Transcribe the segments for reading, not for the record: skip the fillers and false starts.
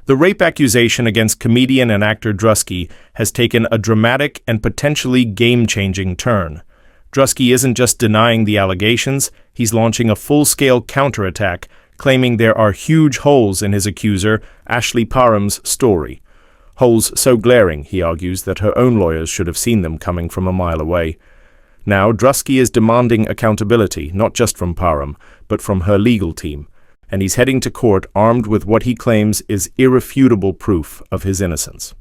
The rape accusation against comedian and actor Druski has taken a dramatic and potentially game-changing turn. Druski isn't just denying the allegations, he's launching a full-scale counterattack, claiming there are huge holes in his accuser, Ashley Parham's story. Holes so glaring, he argues, that her own lawyers should have seen them coming from a mile away. Now, Druski is demanding accountability, not just from Parham, but from her legal team, and he's heading to court armed with what he claims is irrefutable proof of his innocence.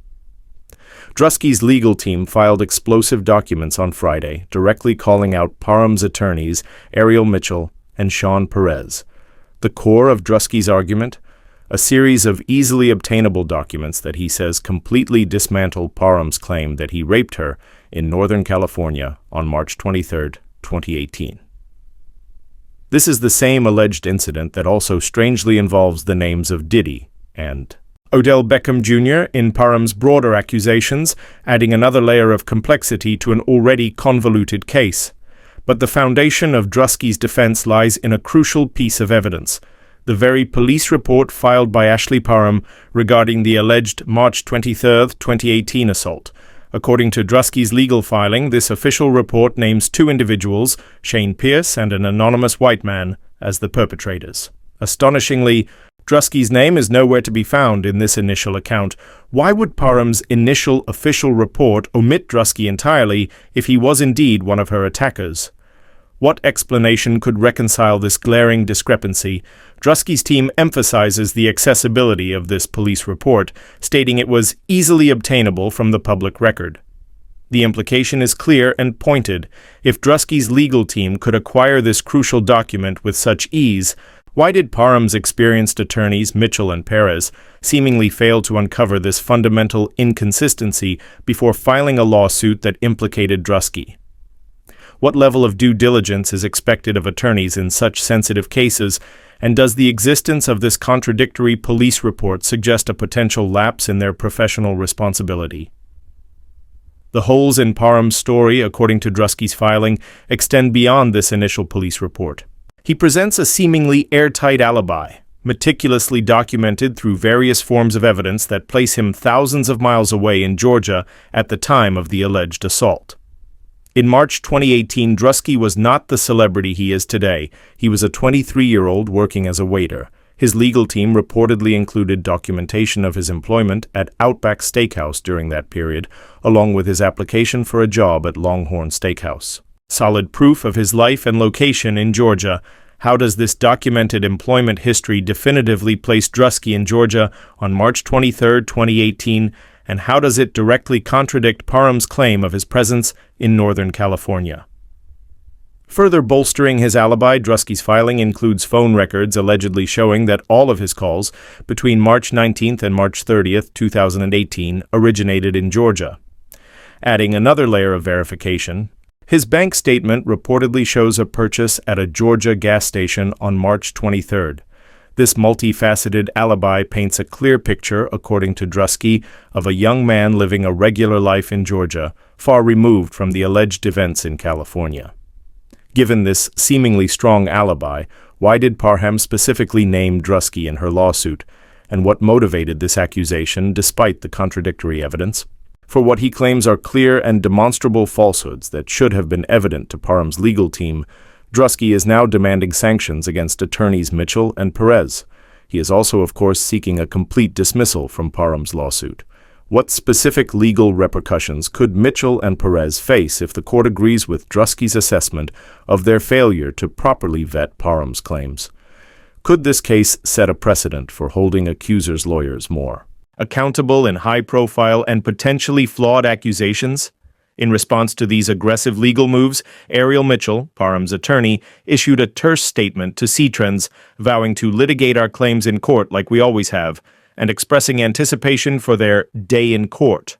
Druski's legal team filed explosive documents on Friday, directly calling out Parham's attorneys, Ariel Mitchell and Sean Perez. The core of Druski's argument? A series of easily obtainable documents that he says completely dismantle Parham's claim that he raped her in Northern California on March 23, 2018. This is the same alleged incident that also strangely involves the names of Diddy and Odell Beckham Jr. in Parham's broader accusations, adding another layer of complexity to an already convoluted case. But the foundation of Druski's defense lies in a crucial piece of evidence: the very police report filed by Ashley Parham regarding the alleged March 23, 2018 assault. According to Druski's legal filing, this official report names two individuals, Shane Pierce and an anonymous white man, as the perpetrators. Astonishingly, Druski's name is nowhere to be found in this initial account. Why would Parham's initial official report omit Druski entirely if he was indeed one of her attackers? What explanation could reconcile this glaring discrepancy? Druski's team emphasizes the accessibility of this police report, stating it was easily obtainable from the public record. The implication is clear and pointed. If Druski's legal team could acquire this crucial document with such ease, why did Parham's experienced attorneys, Mitchell and Perez, seemingly fail to uncover this fundamental inconsistency before filing a lawsuit that implicated Druski? What level of due diligence is expected of attorneys in such sensitive cases, and does the existence of this contradictory police report suggest a potential lapse in their professional responsibility? The holes in Parham's story, according to Druski's filing, extend beyond this initial police report. He presents a seemingly airtight alibi, meticulously documented through various forms of evidence that place him thousands of miles away in Georgia at the time of the alleged assault. In March 2018, Druski was not the celebrity he is today. He was a 23-year-old working as a waiter. His legal team reportedly included documentation of his employment at Outback Steakhouse during that period, along with his application for a job at Longhorn Steakhouse. Solid proof of his life and location in Georgia. How does this documented employment history definitively place Druski in Georgia on March 23, 2018, and how does it directly contradict Parham's claim of his presence in Northern California? Further bolstering his alibi, Druski's filing includes phone records allegedly showing that all of his calls between March 19th and March 30th, 2018 originated in Georgia. Adding another layer of verification, his bank statement reportedly shows a purchase at a Georgia gas station on March 23rd. This multifaceted alibi paints a clear picture, according to Druski, of a young man living a regular life in Georgia, far removed from the alleged events in California. Given this seemingly strong alibi, why did Parham specifically name Druski in her lawsuit, and what motivated this accusation despite the contradictory evidence? For what he claims are clear and demonstrable falsehoods that should have been evident to Parham's legal team, Druski is now demanding sanctions against attorneys Mitchell and Perez. He is also, of course, seeking a complete dismissal from Parham's lawsuit. What specific legal repercussions could Mitchell and Perez face if the court agrees with Druski's assessment of their failure to properly vet Parham's claims? Could this case set a precedent for holding accusers' lawyers more accountable in high-profile and potentially flawed accusations? In response to these aggressive legal moves, Ariel Mitchell, Parham's attorney, issued a terse statement to CEtrends, vowing to litigate our claims in court like we always have, and expressing anticipation for their day in court.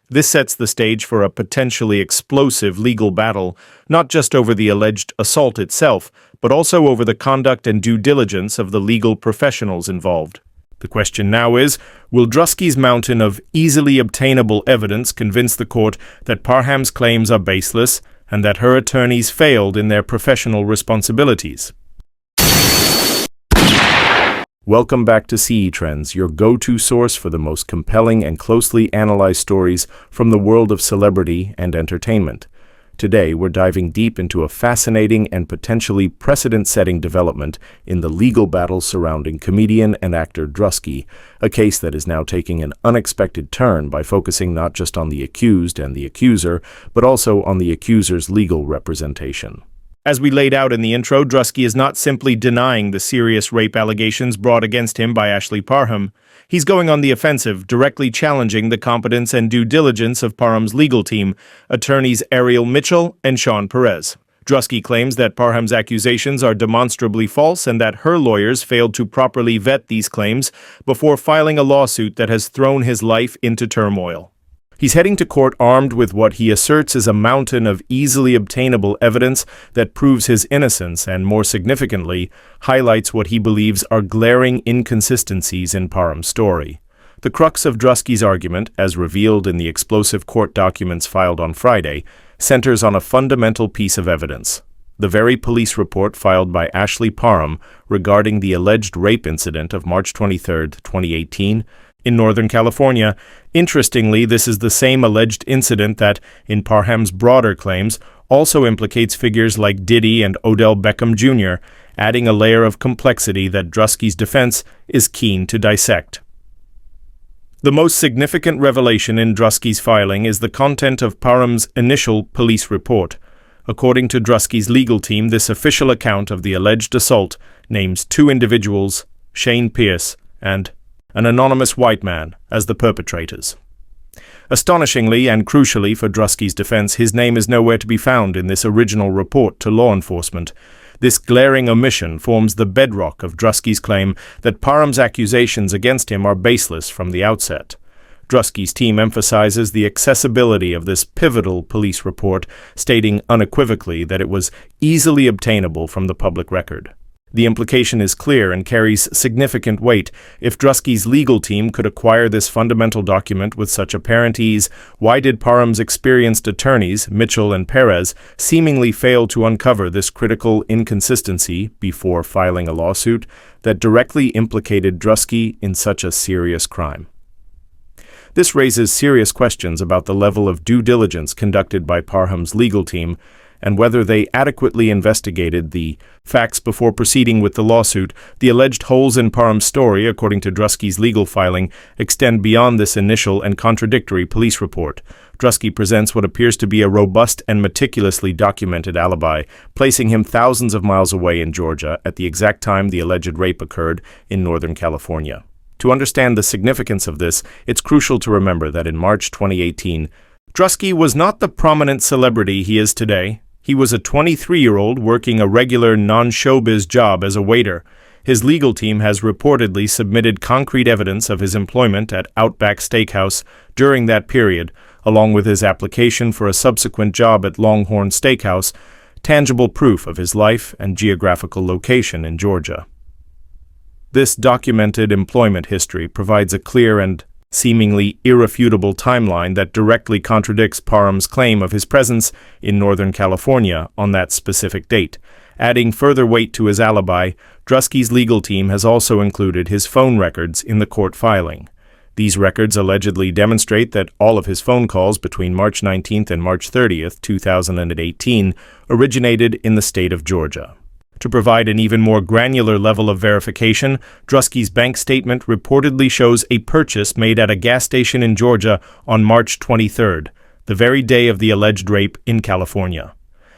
This sets the stage for a potentially explosive legal battle, not just over the alleged assault itself, but also over the conduct and due diligence of the legal professionals involved. The question now is, will Druski's mountain of easily obtainable evidence convince the court that Parham's claims are baseless and that her attorneys failed in their professional responsibilities? Welcome back to CEtrends, your go-to source for the most compelling and closely analyzed stories from the world of celebrity and entertainment. Today, we're diving deep into a fascinating and potentially precedent-setting development in the legal battle surrounding comedian and actor Druski, a case that is now taking an unexpected turn by focusing not just on the accused and the accuser, but also on the accuser's legal representation. As we laid out in the intro, Druski is not simply denying the serious rape allegations brought against him by Ashley Parham. He's going on the offensive, directly challenging the competence and due diligence of Parham's legal team, attorneys Ariel Mitchell and Sean Perez. Druski claims that Parham's accusations are demonstrably false and that her lawyers failed to properly vet these claims before filing a lawsuit that has thrown his life into turmoil. He's heading to court armed with what he asserts is a mountain of easily obtainable evidence that proves his innocence and, more significantly, highlights what he believes are glaring inconsistencies in Parham's story. The crux of Druski's argument, as revealed in the explosive court documents filed on Friday, centers on a fundamental piece of evidence: the very police report filed by Ashley Parham regarding the alleged rape incident of March 23, 2018, in Northern California. Interestingly, this is the same alleged incident that, in Parham's broader claims, also implicates figures like Diddy and Odell Beckham Jr., adding a layer of complexity that Druski's defense is keen to dissect. The most significant revelation in Druski's filing is the content of Parham's initial police report. According to Druski's legal team, this official account of the alleged assault names two individuals, Shane Pierce and an anonymous white man, as the perpetrators. Astonishingly and crucially for Druski's defense, his name is nowhere to be found in this original report to law enforcement. This glaring omission forms the bedrock of Druski's claim that Parham's accusations against him are baseless from the outset. Druski's team emphasizes the accessibility of this pivotal police report, stating unequivocally that it was easily obtainable from the public record. The implication is clear and carries significant weight. If Druski's legal team could acquire this fundamental document with such apparent ease, why did Parham's experienced attorneys, Mitchell and Perez, seemingly fail to uncover this critical inconsistency before filing a lawsuit that directly implicated Druski in such a serious crime? This raises serious questions about the level of due diligence conducted by Parham's legal team and whether they adequately investigated the facts before proceeding with the lawsuit. The alleged holes in Parham's story, according to Druski's legal filing, extend beyond this initial and contradictory police report. Druski presents what appears to be a robust and meticulously documented alibi, placing him thousands of miles away in Georgia at the exact time the alleged rape occurred in Northern California. To understand the significance of this, it's crucial to remember that in March 2018, Druski was not the prominent celebrity he is today. He was a 23-year-old working a regular non-showbiz job as a waiter. His legal team has reportedly submitted concrete evidence of his employment at Outback Steakhouse during that period, along with his application for a subsequent job at Longhorn Steakhouse, tangible proof of his life and geographical location in Georgia. This documented employment history provides a clear and seemingly irrefutable timeline that directly contradicts Parham's claim of his presence in Northern California on that specific date. Adding further weight to his alibi, Druski's legal team has also included his phone records in the court filing. These records allegedly demonstrate that all of his phone calls between March 19th and March 30th, 2018 originated in the state of Georgia. To provide an even more granular level of verification, Druski's bank statement reportedly shows a purchase made at a gas station in Georgia on March 23rd, the very day of the alleged rape in California.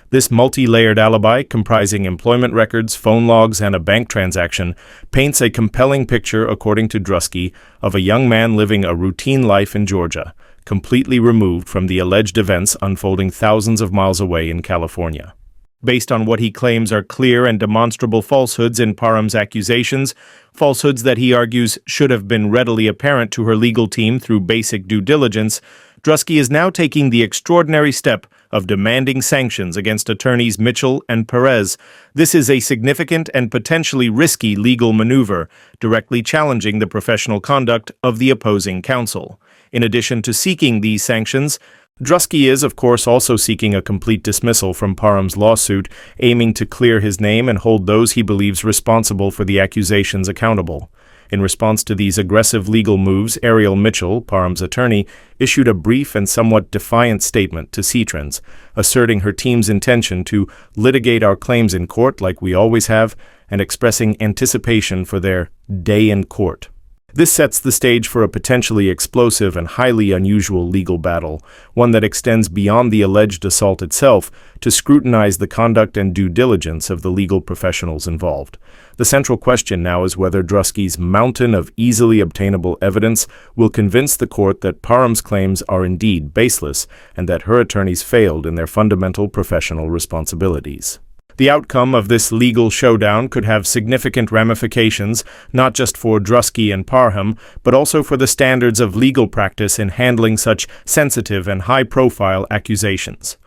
This multi-layered alibi, comprising employment records, phone logs, and a bank transaction, paints a compelling picture, according to Druski, of a young man living a routine life in Georgia, completely removed from the alleged events unfolding thousands of miles away in California. Based on what he claims are clear and demonstrable falsehoods in Parham's accusations, falsehoods that he argues should have been readily apparent to her legal team through basic due diligence, Druski is now taking the extraordinary step of demanding sanctions against attorneys Mitchell and Perez. This is a significant and potentially risky legal maneuver, directly challenging the professional conduct of the opposing counsel. In addition to seeking these sanctions, Druski is, of course, also seeking a complete dismissal from Parham's lawsuit, aiming to clear his name and hold those he believes responsible for the accusations accountable. In response to these aggressive legal moves, Ariel Mitchell, Parham's attorney, issued a brief and somewhat defiant statement to CEtrends, asserting her team's intention to litigate our claims in court like we always have, and expressing anticipation for their day in court. This sets the stage for a potentially explosive and highly unusual legal battle, one that extends beyond the alleged assault itself to scrutinize the conduct and due diligence of the legal professionals involved. The central question now is whether Druski's mountain of easily obtainable evidence will convince the court that Parham's claims are indeed baseless and that her attorneys failed in their fundamental professional responsibilities. The outcome of this legal showdown could have significant ramifications, not just for Druski and Parham, but also for the standards of legal practice in handling such sensitive and high-profile accusations.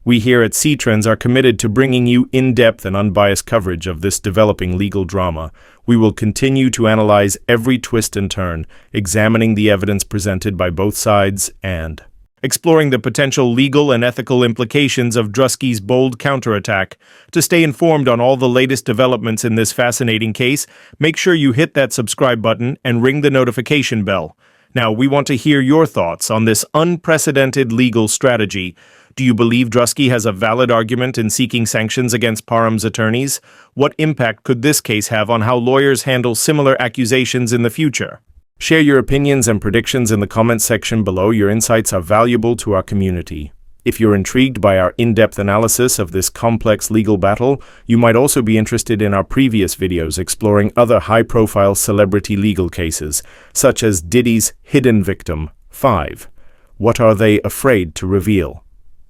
We here at CEtrends are committed to bringing you in-depth and unbiased coverage of this developing legal drama. We will continue to analyze every twist and turn, examining the evidence presented by both sides and exploring the potential legal and ethical implications of Druski's bold counterattack. To stay informed on all the latest developments in this fascinating case, make sure you hit that subscribe button and ring the notification bell. Now, we want to hear your thoughts on this unprecedented legal strategy. Do you believe Druski has a valid argument in seeking sanctions against Parham's attorneys? What impact could this case have on how lawyers handle similar accusations in the future? Share your opinions and predictions in the comments section below. Your insights are valuable to our community. If you're intrigued by our in-depth analysis of this complex legal battle, you might also be interested in our previous videos exploring other high-profile celebrity legal cases, such as Diddy's Hidden Victim 5. What are they afraid to reveal?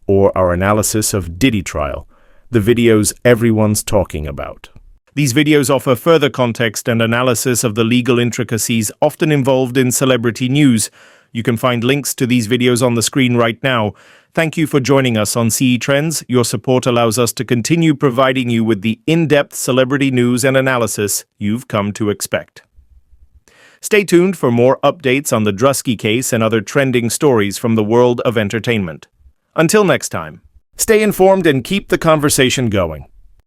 Or our analysis of Diddy trial, the videos everyone's talking about. These videos offer further context and analysis of the legal intricacies often involved in celebrity news. You can find links to these videos on the screen right now. Thank you for joining us on CEtrends. Your support allows us to continue providing you with the in-depth celebrity news and analysis you've come to expect. Stay tuned for more updates on the Druski case and other trending stories from the world of entertainment. Until next time, stay informed and keep the conversation going.